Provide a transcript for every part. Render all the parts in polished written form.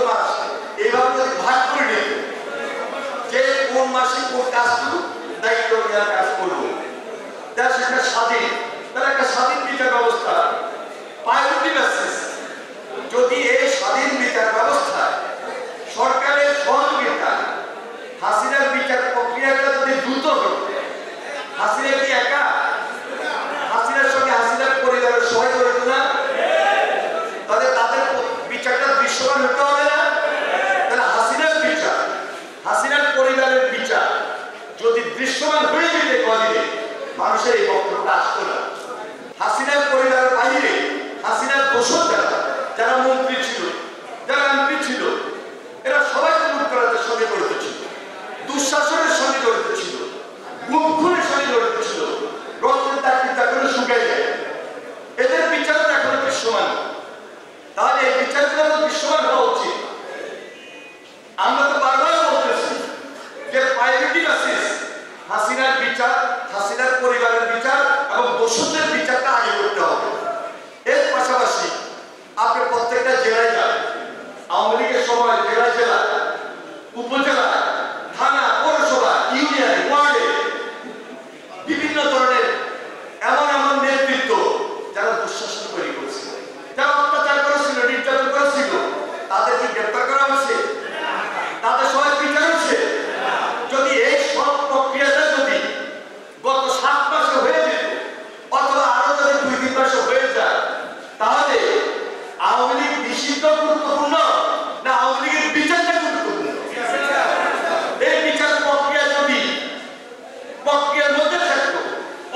মাস এইভাবে যদি ভাগ করে নিত যে কোন মাসে কোন কাজটুকু দায়িত্ব নেওয়ার কাজ করবো, তার সেটা স্বাধীন, তার একটা স্বাধীন বিচার ব্যবস্থা প্রায়োরিটি বেসিস। যদি এই স্বাধীন বিচার ব্যবস্থা সরকারের সহযোগিতা হাসিনার বিচার প্রক্রিয়াটা যদি দ্রুত হতো, হাসিনা কি একা, হাসিনার সঙ্গে হাসিনার পরিবারের সবাই জড়িত না, তাহলে তাদের বিচারটা দৃশ্যমান হতে হবে না? তাহলে হাসিনার বিচার, হাসিনার পরিবারের বিচার যদি দৃশ্যমান হয়ে যেত কদিনে, মানুষের এই বক্তব্যটা আসতো না। হাসিনার পরিবারের বাইরে হাসিনার দোষর যারা মন্ত্রী ছিল, যারা এমপি ছিল, এরা সবাই লুটতরাজের সঙ্গে জড়িত ছিল, দুঃশাসনের সঙ্গে জড়িত ছিল, গুম খুনের সঙ্গে জড়িত ছিল, রক্তের দাগ কিন্তু এখনো শুকায় যায়। এদের বিচার তো এখনো দৃশ্যমান। তাহলে এই বিচারগুলো দৃশ্যমান হওয়া উচিত। আমরা তো বারবার বলতেছি যে প্রায়োরিটি বেসিস হাসিনার বিচার, হাসিনার পরিবারের বিচার এবং দোষীদের বিচারটা আগে করতে হবে। এর পাশাপাশি আপনি প্রত্যেকটা জেলায় যান, আওয়ামী লীগের সময় জেলায় জেলায়, উপজেলায়, থানা, পৌরসভা, ইউনিয়ন, ওয়ার্ডে বিভিন্ন ধরনের এমন এমন নেতৃত্ব যারা দুঃশাসন তৈরি করেছিল, যারা অত্যাচার করেছিল, নির্যাতন করেছিল, তাদেরকে গ্রেপ্তার করা হয়েছে, তাদের সবাই বিচার হচ্ছে। যদি এই সব প্রক্রিয়াটা যদি গত 7 মাসে হয়ে যেত, অথবা আরো যদি 2-3 মাসে হয়ে যায়, তাহলে আওয়ামী লীগ নিষিদ্ধ গুরুত্বপূর্ণ না আওয়ামী লীগের বিচারটা গুরুত্বপূর্ণ? এই বিচার প্রক্রিয়া যদি প্রক্রিয়ার মধ্যে থাকতো,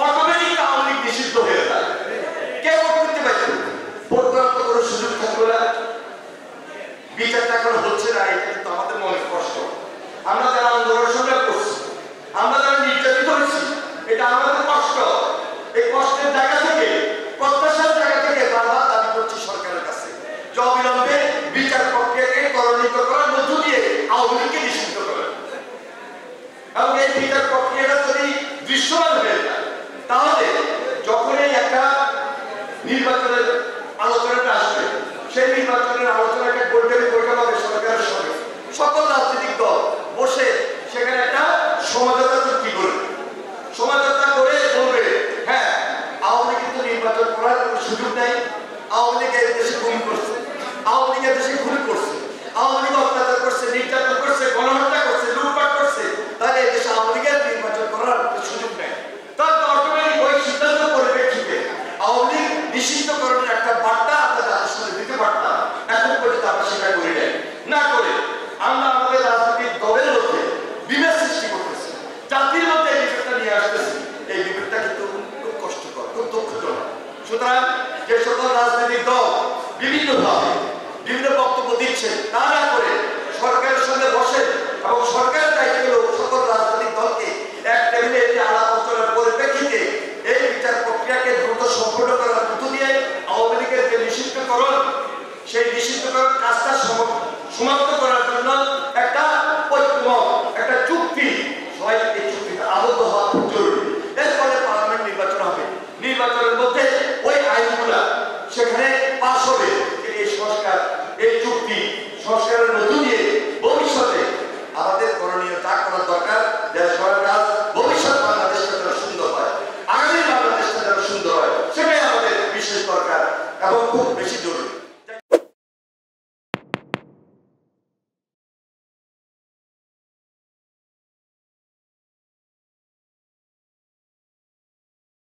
অটোমেটিক আওয়ামী লীগ নিষিদ্ধ হয়ে যায়। কেউ করতে পারত, ভোট করার তো কোনো সুযোগ থাকতো না। বিচারটা এখন হচ্ছে না, এটা কিন্তু আমাদের মনে কষ্ট। আমরা যারা আন্দোলন সংগ্রাম করছি, আমরা যারা নির্যাতিত হয়েছি, এটা আমাদের কষ্ট। এই কষ্টের জায়গা থেকে, প্রত্যাশার জায়গা থেকে বারবার দাবি করছি সরকারের কাছে যে অবিলম্বে বিচার প্রক্রিয়াকে ত্বরান্বিত করার মধ্য দিয়ে আওয়ামী লীগকে নিষিদ্ধ করেন। এবং এই বিচার প্রক্রিয়াটা যদি দৃশ্যমান হয়ে যায়, তাহলে যখনই একটা নির্বাচনের আলোচনাটা আসবে, সেই নির্বাচনের আলোচনাকে গোলটেবিল বৈঠক হবে সরকারের সঙ্গে, সকল রাজনৈতিক দল বসে সেখানে একটা সমঝোতা চুক্তি করবে। সমঝোতা করে বলবে, হ্যাঁ আওয়ামী লীগ কিন্তু নির্বাচন করার কোনো সুযোগ নেই, আওয়ামী লীগ এই দেশে গুম করছে, আওয়ামী লীগ দেশে খুন করছে, আওয়ামী লীগ অত্যাচার করছে, নির্যাতন করছে, গণহত্যা করছে, লুটপাট করছে, তাহলে এই দেশে আওয়ামী লীগের নির্বাচন করার সুযোগ নেই। তাহলে অটোমেটিক ওই সিদ্ধান্ত পরিপ্রেক্ষিতে আওয়ামী লীগ নিষিদ্ধকরণের একটা বার্তা আমরা তাদের সাথে দিতে পারতাম। এখন পর্যন্ত আমরা সেটা করি নাই। না করে আমরা আমাদের রাজনৈতিক দলের মধ্যে বিভেদ সৃষ্টি করতেছি, জাতির মধ্যে এই বিভেদটা নিয়ে আসতেছি। এই বিভেদটা কিন্তু খুব কষ্টকর, খুব দুঃখজনক। সুতরাং যে সকল রাজনৈতিক দল বিভিন্নভাবে বিভিন্ন বক্তব্য দিচ্ছে, তা না করে সরকারের সঙ্গে বসে এবং সরকারের দায়িত্ব সকল রাজনৈতিক দলকে এক টেবিলে একটি আলাপ আলোচনার পরিপ্রেক্ষিতে এই বিচার প্রক্রিয়াকে দ্রুত সম্পূর্ণ করার মধ্য দিয়ে আওয়ামী লীগের যে নিষিদ্ধকরণ, সেই নিষিদ্ধকরণ কাজটা সমাপ্ত করার জন্য একটা ঐক্যমত, একটা চুক্তি, সবাই এই চুক্তিতে আবদ্ধ হওয়া খুব জরুরি। এর ফলে পার্লামেন্ট নির্বাচন হবে, নির্বাচনের মধ্যে ওই আইনগুলা সেখানে পাস হবে। এই সংস্কার, এই চুক্তি সংস্কারের মধ্য দিয়ে ভবিষ্যতে আমাদের করণীয় যা করার দরকার, যে সরকার ভবিষ্যৎ বাংলাদেশটা যেন সুন্দর হয়, আগামী বাংলাদেশটা যেন সুন্দর হয়, সেটাই আমাদের বিশেষ দরকার এবং খুব বেশি জরুরি।